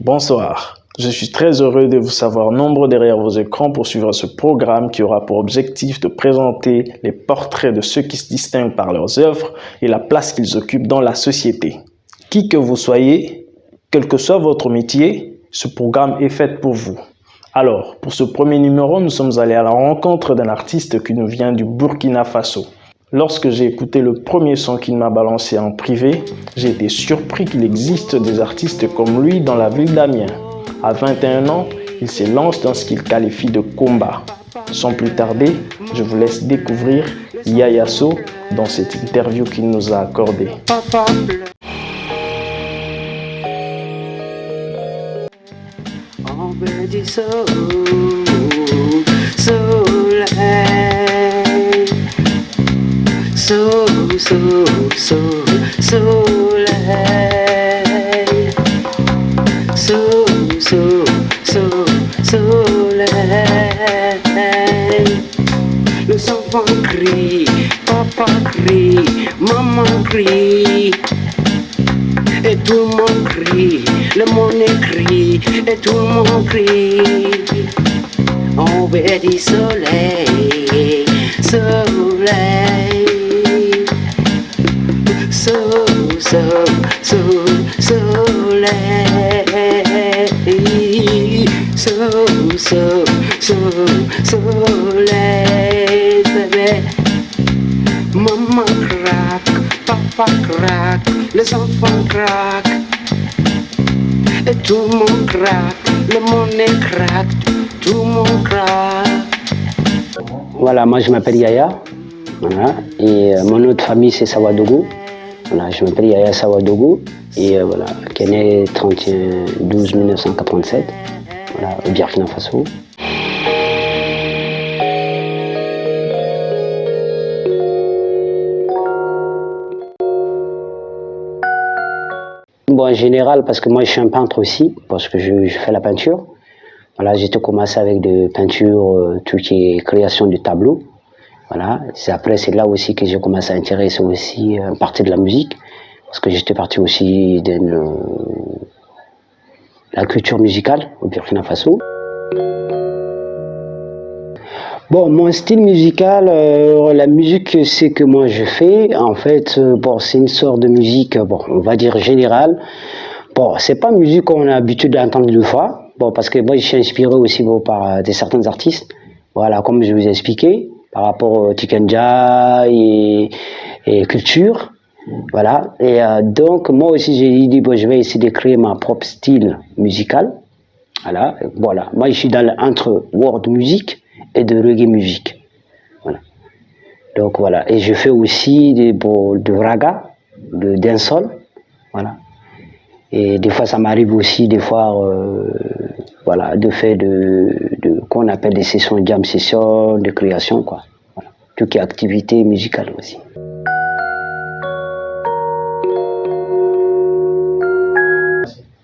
Bonsoir, je suis très heureux de vous savoir nombreux derrière vos écrans pour suivre ce programme qui aura pour objectif de présenter les portraits de ceux qui se distinguent par leurs œuvres et la place qu'ils occupent dans la société. Qui que vous soyez, quel que soit votre métier, ce programme est fait pour vous. Alors, pour ce premier numéro, nous sommes allés à la rencontre d'un artiste qui nous vient du Burkina Faso. Lorsque j'ai écouté le premier son qu'il m'a balancé en privé, j'ai été surpris qu'il existe des artistes comme lui dans la ville d'Amiens. À 21 ans, il se lance dans ce qu'il qualifie de combat. Sans plus tarder, je vous laisse découvrir Yaya So dans cette interview qu'il nous a accordée. Les enfants crient, papa crie, maman crie, et tout le monde crie, le monde crie, et tout le monde crie. On veut du soleil, soleil, soleil, bébé. Maman craque, papa craque, les enfants craquent, et tout le monde craque, le monde craque, tout le monde craque. Voilà, moi je m'appelle Yaya, voilà, et mon nom de famille c'est Sawadogo. Voilà, je m'appelle Yaya Sawadogo et voilà, qui est né 31/12/1987, voilà, au Burkina Faso. Bon, en général, parce que moi je suis un peintre aussi, parce que je fais la peinture. Voilà, j'ai tout commencé avec de peinture, tout qui est création de tableaux. Voilà, après c'est là aussi que j'ai commencé à intéresser aussi une partie de la musique, parce que j'étais parti aussi dans la culture musicale au Burkina Faso. Bon, mon style musical, la musique c'est que moi je fais, en fait, bon, c'est une sorte de musique, bon, on va dire générale. Bon, c'est pas une musique qu'on a l'habitude d'entendre deux fois, bon, parce que moi je suis inspiré aussi bon, par certains artistes, voilà, comme je vous ai expliqué, par rapport au Tikanja et culture, voilà, et donc moi aussi j'ai dit, bon, je vais essayer de créer ma propre style musical, voilà, moi je suis entre world music et de reggae musique, voilà, donc voilà, et je fais aussi de raga, de dancehall, voilà, et des fois ça m'arrive aussi des fois voilà, de faire qu'on appelle des sessions jam session, de création, quoi, voilà, tout qui est activité musicale aussi.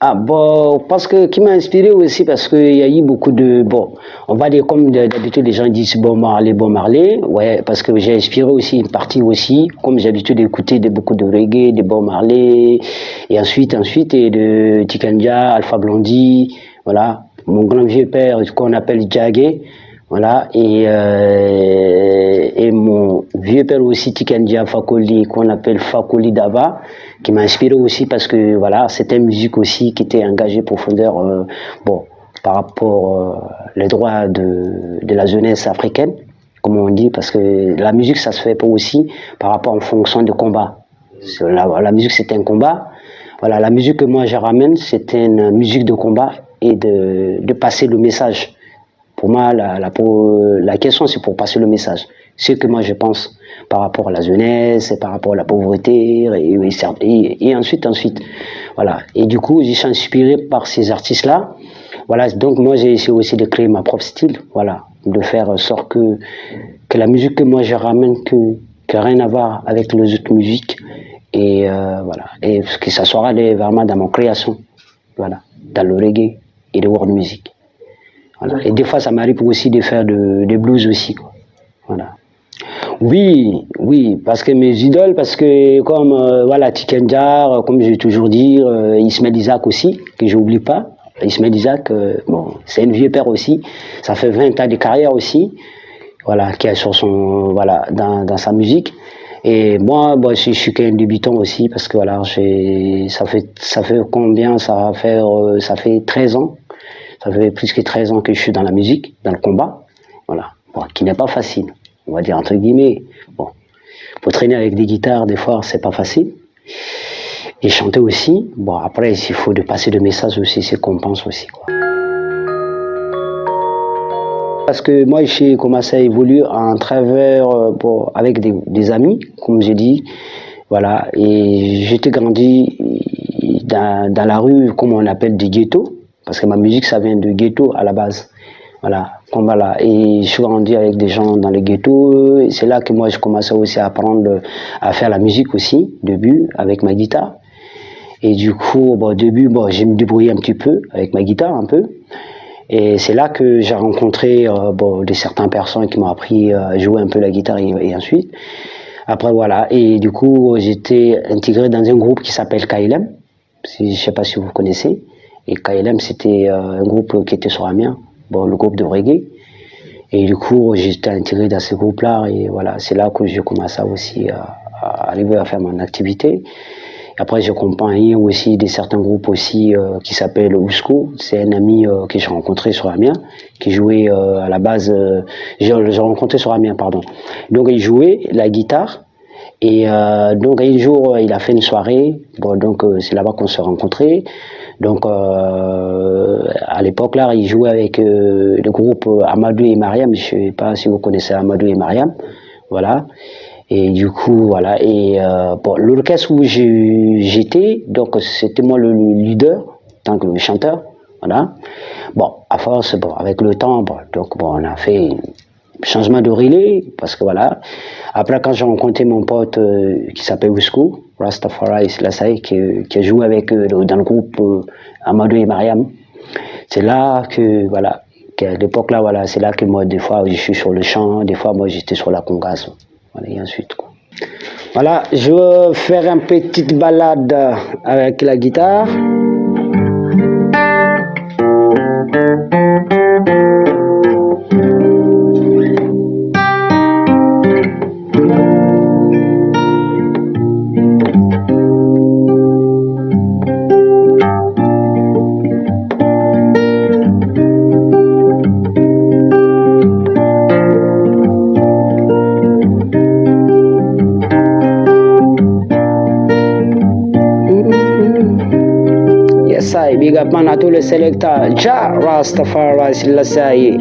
Ah bon, parce que qui m'a inspiré aussi parce qu'il y a eu beaucoup de, bon, on va dire comme d'habitude les gens disent Bob Marley, ouais, parce que j'ai inspiré aussi une partie aussi, comme j'ai l'habitude d'écouter beaucoup de reggae, de Bob Marley, et ensuite et de Tikanja, Alpha Blondy, voilà, mon grand vieux père qu'on appelle Djagé, voilà, et mon vieux père aussi Tikanja Fakoli qu'on appelle Fakoli Dava, qui m'a inspiré aussi parce que voilà, c'était une musique aussi qui était engagée profondeur, bon, par rapport les droits de la jeunesse africaine, comme on dit, parce que la musique ça se fait pas aussi par rapport en fonction de combat. La musique c'est un combat, voilà, la musique que moi je ramène c'est une musique de combat et de passer le message. Pour moi la question c'est pour passer le message, ce que moi je pense par rapport à la jeunesse, et par rapport à la pauvreté, et ensuite, voilà. Et du coup, je suis inspiré par ces artistes-là, voilà. Donc moi, j'ai essayé aussi de créer ma propre style, voilà, de faire en sorte que la musique que moi je ramène, que rien à voir avec les autres musiques, et voilà, et que ça soit vraiment dans mon création, voilà, dans le reggae et le world music, voilà. Et des fois, ça m'arrive aussi de faire des blues aussi, quoi, voilà. Oui, parce que mes idoles, parce que comme voilà, Tikenjar, comme j'ai toujours dit, Ismaël Isaac aussi, que j'oublie pas, Ismaël Isaac, bon, c'est un vieux père aussi, ça fait 20 ans de carrière aussi, voilà, qui est sur son, voilà, dans sa musique. Et moi, bon, je suis qu'un débutant aussi, parce que voilà, ça fait combien, ça fait 13 ans, ça fait plus que 13 ans que je suis dans la musique, dans le combat, voilà, bon, qui n'est pas facile, on va dire entre guillemets, bon, pour traîner avec des guitares, des fois, c'est pas facile. Et chanter aussi, bon, après, il faut de passer de messages aussi, c'est qu'on pense aussi, quoi. Parce que moi, j'ai commencé à évoluer en travers, bon, avec des amis, comme j'ai dit, voilà, et j'étais grandi dans la rue, comme on appelle des ghettos, parce que ma musique, ça vient de ghetto à la base, voilà, comme voilà, et je suis grandi avec des gens dans les ghettos, et c'est là que moi, je commençais aussi à apprendre à faire la musique aussi, début, avec ma guitare, et du coup, bon, au début, bon, j'ai me débrouillé un petit peu, avec ma guitare, un peu. Et c'est là que j'ai rencontré bon, certaines personnes qui m'ont appris à jouer un peu la guitare et ensuite. Après voilà, et du coup j'étais intégré dans un groupe qui s'appelle KLM, je ne sais pas si vous connaissez. Et KLM c'était un groupe qui était sur Amiens, bon, le groupe de reggae. Et du coup j'étais intégré dans ce groupe-là et voilà, c'est là que j'ai commencé aussi à arriver à faire mon activité. Après, j'ai accompagné aussi certains groupes aussi qui s'appellent Ousco. C'est un ami que j'ai rencontré sur Amiens, qui jouait à la base. J'ai rencontré sur Amiens, pardon. Donc, il jouait la guitare. Et donc, un jour, il a fait une soirée. Bon, donc, c'est là-bas qu'on s'est rencontrés. Donc, à l'époque, là, il jouait avec le groupe Amadou et Mariam. Je ne sais pas si vous connaissez Amadou et Mariam. Voilà. Et du coup, voilà. Et bon, l'orchestre où j'étais, donc c'était moi le leader, en tant que le chanteur, voilà. Bon, à force, bon, avec le temps, bon, donc bon, on a fait un changement de relais, parce que voilà. Après, quand j'ai rencontré mon pote qui s'appelle Ouskou, Rastafari Selassie, qui a joué avec dans le groupe Amadou et Mariam, c'est là que, voilà, qu'à l'époque là, voilà, c'est là que moi, des fois, je suis sur le chant, des fois, moi, j'étais sur la congasse. Voilà, et ensuite, quoi. Voilà, je vais faire une petite balade avec la guitare. Big up man à tous les sélecteurs. Ja Rastafari Selassie.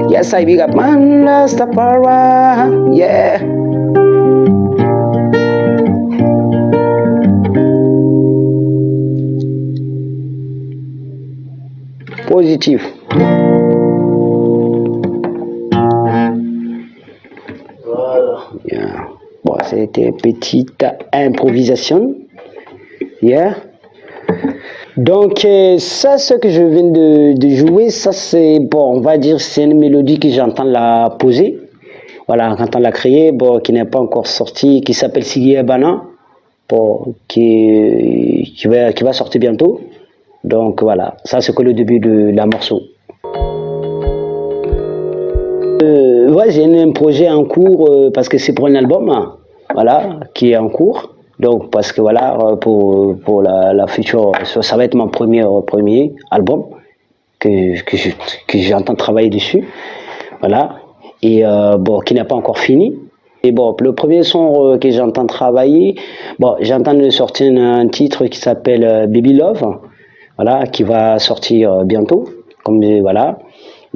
Yes, I big up man, Rastafari, yeah. Positif. Voilà. Yeah. Bon, c'était une petite improvisation. Yeah. Donc ça, ce que je viens de jouer, ça c'est, bon, on va dire, c'est une mélodie que j'entends la poser, voilà, quand on l'a créée, bon, qui n'est pas encore sortie, qui s'appelle Sigui Ebana, bon, qui va sortir bientôt. Donc voilà, ça c'est que le début de la morceau. Ouais, j'ai un projet en cours parce que c'est pour un album, hein, voilà, qui est en cours. Donc, parce que voilà, pour la future, ça va être mon premier album que j'entends travailler dessus. Voilà. Et bon, qui n'est pas encore fini. Et bon, le premier son que j'entends travailler, bon, j'entends de sortir un titre qui s'appelle Baby Love, voilà, qui va sortir bientôt. Comme voilà.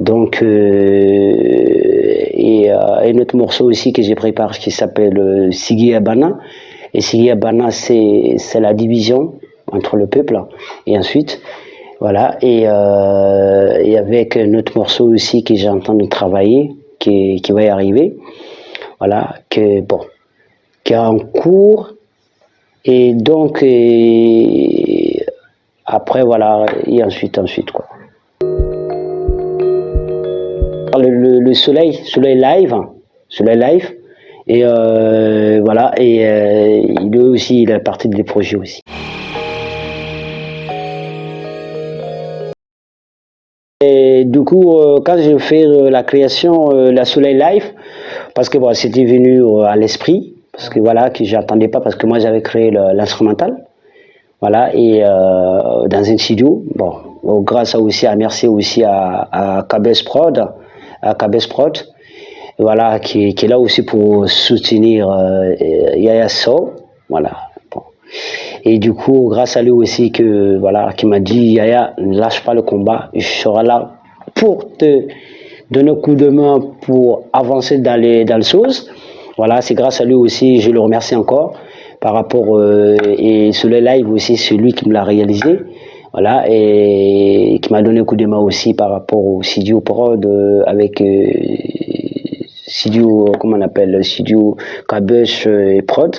Donc, et un autre morceau aussi que j'ai préparé qui s'appelle Sigi Abana. Et Sigi Abana, c'est la division entre le peuple. Et ensuite, voilà. Et avec un autre morceau aussi que j'ai en train de travailler, qui va y arriver. Voilà. Qui est en cours. Et donc, après, voilà. Et ensuite, quoi. Le soleil live, et voilà, et il est aussi, il a partie des projets aussi. Et du coup, quand j'ai fait la création, la soleil live, parce que bon, c'était venu à l'esprit, parce que voilà, que j'attendais pas, parce que moi j'avais créé l'instrumental, voilà, et dans un studio, bon, grâce merci aussi à KBS Prod, voilà, qui est là aussi pour soutenir Yaya Sow, voilà. Bon. Et du coup, grâce à lui aussi voilà, qui m'a dit Yaya, ne lâche pas le combat, je serai là pour te donner un coup de main pour avancer dans le sauce. Voilà, c'est grâce à lui aussi, je le remercie encore par rapport et sur le live aussi, c'est lui qui me l'a réalisé. Voilà, et qui m'a donné un coup de main aussi par rapport au studio prod avec studio, comment on appelle, studio Kabush et prod.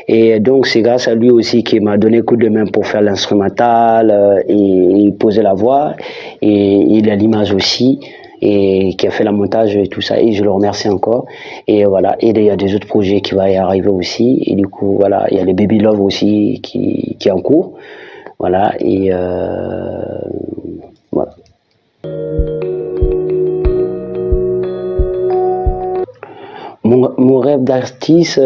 Et donc c'est grâce à lui aussi qui m'a donné un coup de main pour faire l'instrumental et poser la voix, et il a l'image aussi, et qui a fait la montage et tout ça, et je le remercie encore. Et voilà, et il y a des autres projets qui vont y arriver aussi, et du coup voilà, il y a les Baby Love aussi qui est en cours. Voilà, et voilà. Mon rêve d'artiste,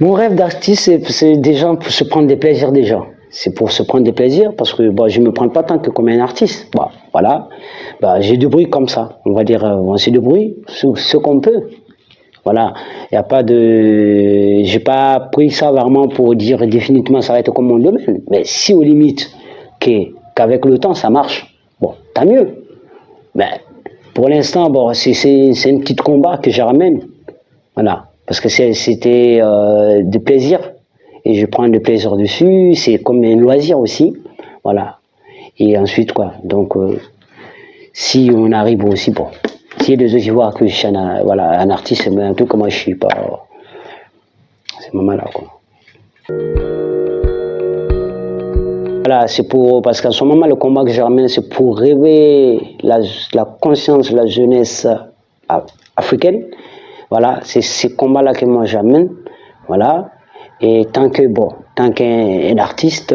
mon rêve d'artiste, c'est déjà pour se prendre des plaisirs déjà. C'est pour se prendre des plaisirs, parce que je ne me prends pas tant que comme un artiste. Voilà, j'ai du bruit comme ça, on va dire, c'est du bruit, ce qu'on peut. Voilà, il n'y a pas de... J'ai pas pris ça vraiment pour dire définitivement ça va être comme mon domaine. Mais si aux limites qu'avec le temps ça marche, bon, tant mieux. Mais pour l'instant, c'est un petit combat que je ramène. Voilà, parce que c'était de plaisir. Et je prends du plaisir dessus, c'est comme un loisir aussi. Voilà. Et ensuite, quoi. Donc, si on arrive aussi, bon... S'il y a des autres qui voient que je suis un artiste, mais un peu comme moi je suis pas. C'est maman là, quoi. Voilà, c'est parce qu'en ce moment, le combat que je ramène, c'est pour réveiller la conscience de la jeunesse africaine. Voilà, c'est ce combat-là que moi j'amène. Voilà. Et tant qu'un artiste,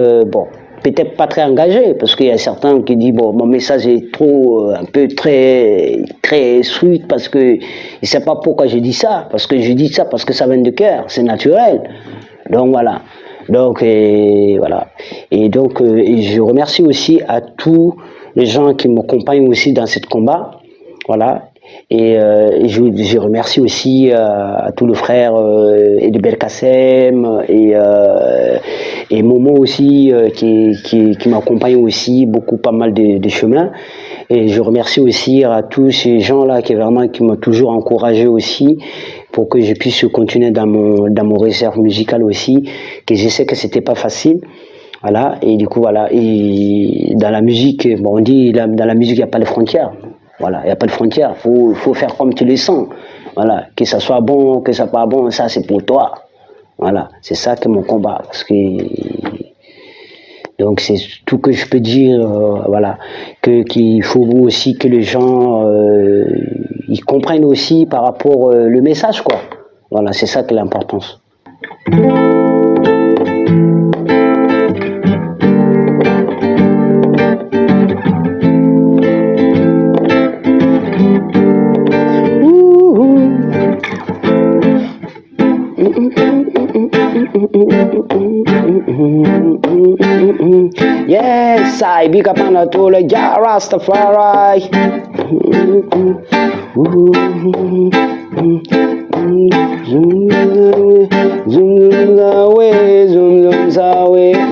peut-être pas très engagé, parce qu'il y a certains qui disent mon message est trop un peu très sweet, parce que je ne sais pas pourquoi je dis ça, parce que je dis ça parce que ça vient de cœur, c'est naturel. Donc voilà. Donc voilà. Et donc je remercie aussi à tous les gens qui m'accompagnent aussi dans ce combat. Voilà. Et je remercie aussi à tous les frères Edibel Kassem et Momo aussi qui m'accompagnent aussi pas mal de chemins. Et je remercie aussi à tous ces gens-là qui m'ont toujours encouragé aussi pour que je puisse continuer dans mon réserve musicale aussi, que je sais que c'était pas facile. Voilà, et du coup voilà, et dans la musique, on dit dans la musique il n'y a pas de frontières. Voilà, il n'y a pas de frontières, faut faire comme tu le sens. Voilà, que ça soit bon, que ça soit pas bon, ça c'est pour toi. Voilà, c'est ça que mon combat. Parce que donc c'est tout que je peux dire. Voilà, qu'il faut aussi que les gens ils comprennent aussi par rapport le message, quoi. Voilà, c'est ça qui est l'importance. Yes, I big up on all the Rastafari.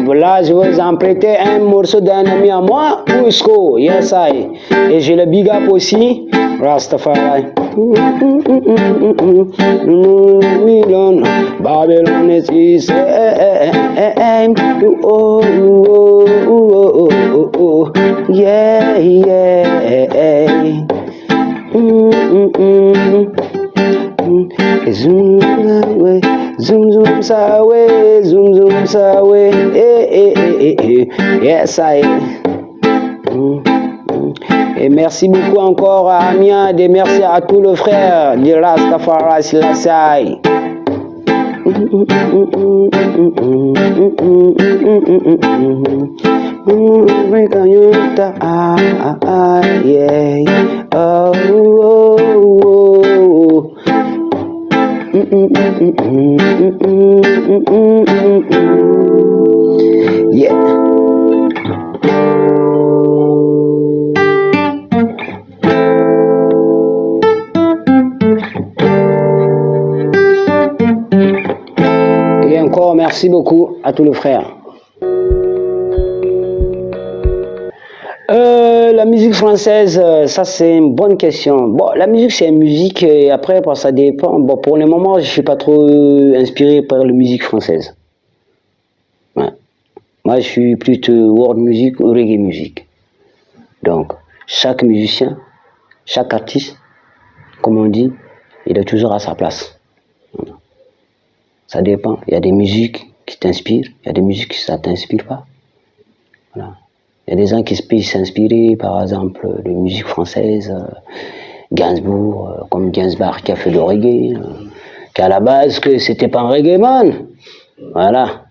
Voilà, je vais vous en prêter un morceau d'un ami à moi, Usko, yes I. Et j'ai le big up aussi, Rastafari. Babylon is easy. Yeah, yeah. Zoom away, zoom away, zoom away. Yes, I. Et merci beaucoup encore à Amiens, et merci à tous les frères de Rastafari Selassie. Yeah. Et encore merci beaucoup à tous les frères. La musique française, ça c'est une bonne question. Bon, la musique c'est une musique et après ça dépend. Bon, pour le moment, je suis pas trop inspiré par la musique française. Ouais. Moi, je suis plutôt world music ou reggae music. Donc, chaque musicien, chaque artiste, comme on dit, il est toujours à sa place. Ça dépend. Il y a des musiques qui t'inspirent, il y a des musiques qui ça t'inspire pas. Voilà. Il y a des gens qui peuvent s'inspirer, par exemple, de musique française, Gainsbourg, comme Gainsbourg qui a fait le reggae, qu'à la base, que c'était pas un reggae man. Voilà.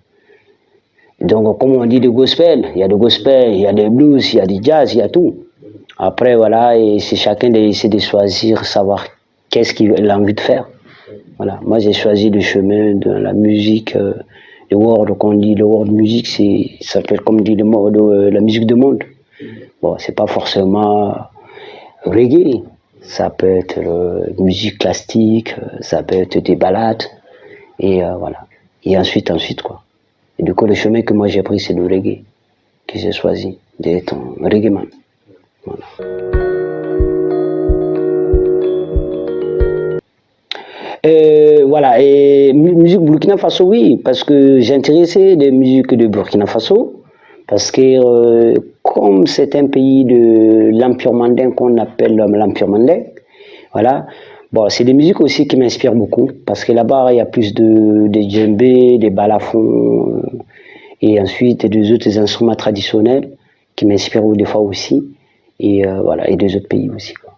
Donc, comme on dit de gospel, il y a de gospel, il y a des blues, il y a du jazz, il y a tout. Après, voilà, et c'est chacun d'essayer de choisir, savoir qu'est-ce qu'il a envie de faire. Voilà. Moi, j'ai choisi le chemin de la musique. Le world, qu'on dit, le world music, ça s'appelle comme dit la musique du monde. Bon, c'est pas forcément reggae, ça peut être musique classique, ça peut être des ballades, et voilà. Et ensuite, quoi. Et du coup, le chemin que moi j'ai pris, c'est le reggae, que j'ai choisi d'être un reggae man. Voilà. Voilà, et musique Burkina Faso, oui, parce que j'ai intéressé des musiques de Burkina Faso, parce que comme c'est un pays de l'Empire mandin qu'on appelle l'Empire mandin, voilà, bon, c'est des musiques aussi qui m'inspirent beaucoup, parce que là-bas, il y a plus de djembé, des balafons, et ensuite des autres instruments traditionnels qui m'inspirent des fois aussi, et voilà, et des autres pays aussi, quoi.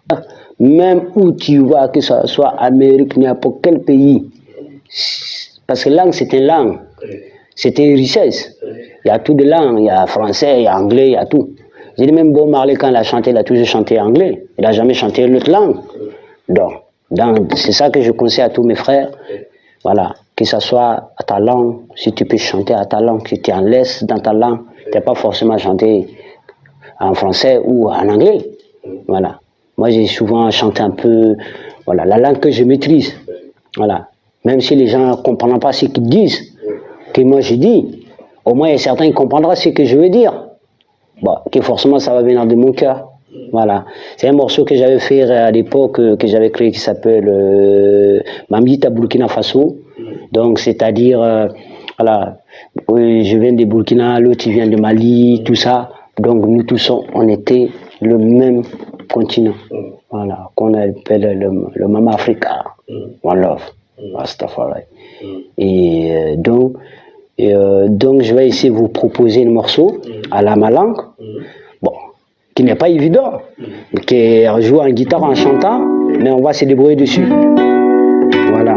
Même où tu vas, que ce soit Amérique, n'importe quel pays, parce que langue c'est une langue, c'est une richesse. Il y a tout de langue, il y a français, il y a anglais, il y a tout. J'ai dit même Bob Marley quand il a chanté, il a toujours chanté anglais, il n'a jamais chanté une autre langue. Donc c'est ça que je conseille à tous mes frères, voilà, que ce soit à ta langue, si tu peux chanter à ta langue, que tu es en l'aise dans ta langue, tu n'as pas forcément chanté en français ou en anglais, voilà. Moi, j'ai souvent chanté un peu, voilà, la langue que je maîtrise. Voilà. Même si les gens ne comprennent pas ce qu'ils disent, que moi je dis, au moins certains comprendront ce que je veux dire. Bon, que forcément ça va venir de mon cœur. Voilà. C'est un morceau que j'avais fait à l'époque, que j'avais créé, qui s'appelle Mamita Burkina Faso. Donc, c'est-à-dire, voilà, je viens de Burkina, l'autre vient de Mali, tout ça. Donc, nous tous, on était le même continent, voilà, qu'on appelle le Mama Africa, One Love, Rastafari. Et donc, je vais essayer de vous proposer un morceau à la langue, bon, qui n'est pas évident, qui joue en guitare en chantant, mais on va se débrouiller dessus. Voilà.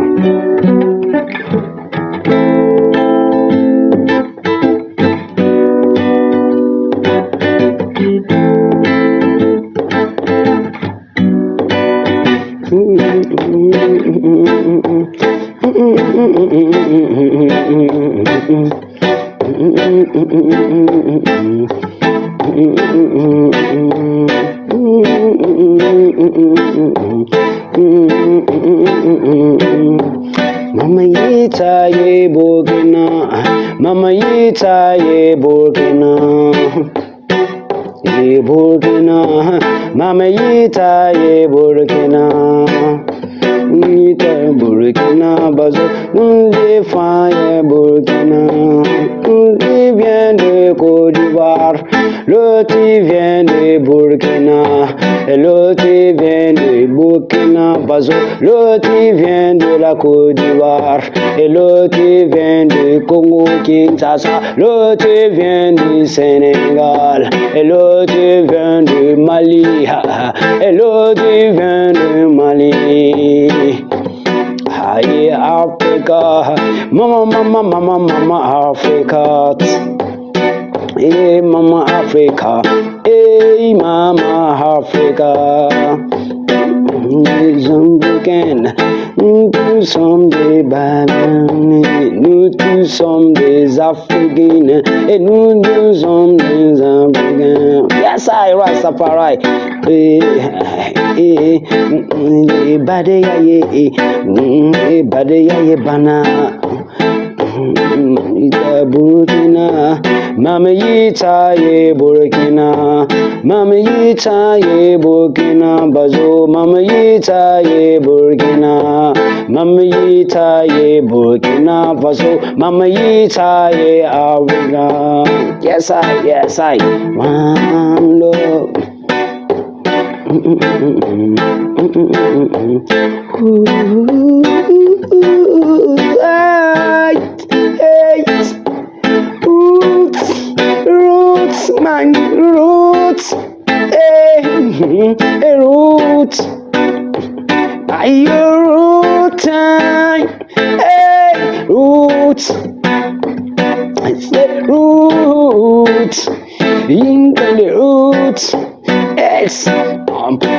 ye Burkina, mama yita ye Burkina, yita Burkina Faso, nous défend Burkina, qui vient de Côte d'Ivoire, l'autre vient de Burkina, et l'autre vient de Burkina Faso, l'autre vient de la Côte d'Ivoire, et l'autre vient de Congo Kinshasa, l'autre vient du Sénégal, et l'autre vient de Mali, et l'autre vient de Mali. Aïe Africa, mama Africa, hey mama Africa, hey mama Africa. Les Africains, nous tous sommes des bananes, nous tous sommes des Africains, et nous tous sommes des Africains. Yes, I Rastafari. Badeya bana. Burkina, mama yita ye Burkina, mama yita ye Burkina Faso, mama yita ye Burkina, mama yita ye Burkina Faso, mama yita ye Africa. Yes I, one love. Roots, man, roots, roots, are root time, roots, I said roots, in the roots, yes.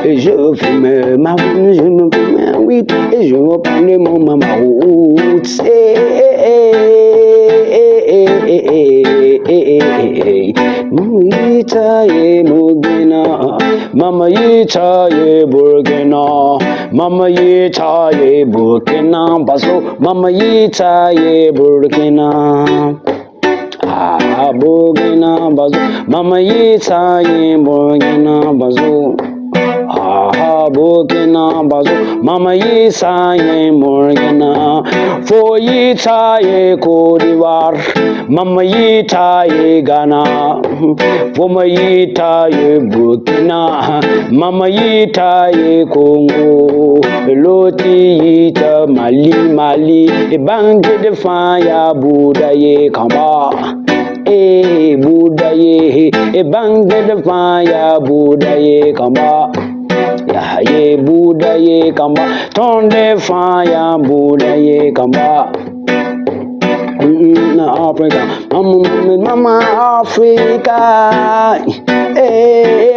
Je fume ma weed, je ne fume ma weed, et je reprends le mot ma roots. Mama yita ye Burkina, mama yita ye Burkina, mama yita ye Burkina Faso, mama yita ye Burkina. Ah, Burkina Faso, mama yita ye Burkina Faso. Ah, Burkina Faso, mama yita ye Burkina. For yita ye Côte d'Ivoire, mama yita ye Ghana. For ma yita ye Burkina, mama yita ye Congo. Loti yita Mali, e banque de faya Bouddha ye Kamba. Bouddha ye, e banque de faya Bouddha ye Kamba. Ya ye Bouddha ye Kamba, ton de faya Bouddha ye Kamba. Africa, mama Africa,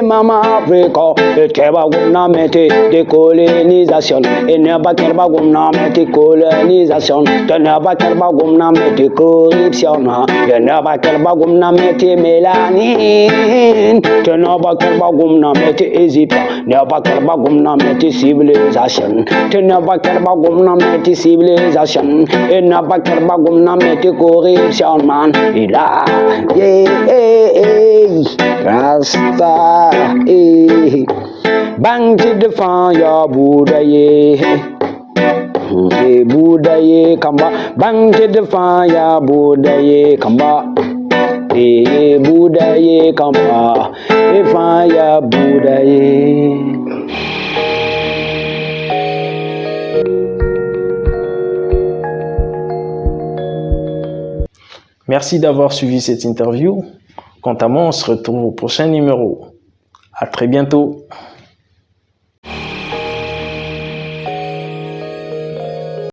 mama Africa, et keba gumna meti décolonisation, et ne pas keba gumna meti colonisation, te ne pas keba gumna meti corruption, te ne pas keba gumna meti mélanine, te ne pas keba gumna meti Égypte, ne pas keba gumna meti civilisation, te ne pas keba gumna meti civilisation, et ne pas keba gumna meti corruption man, il a Rasta bang to the fire Buddha ye Buddha ye kamba bang to the fire Buddha ye kamba Buddha ye kamba fire Buddha ye. Merci d'avoir suivi cette interview. Quant à moi, on se retrouve au prochain numéro. À très bientôt.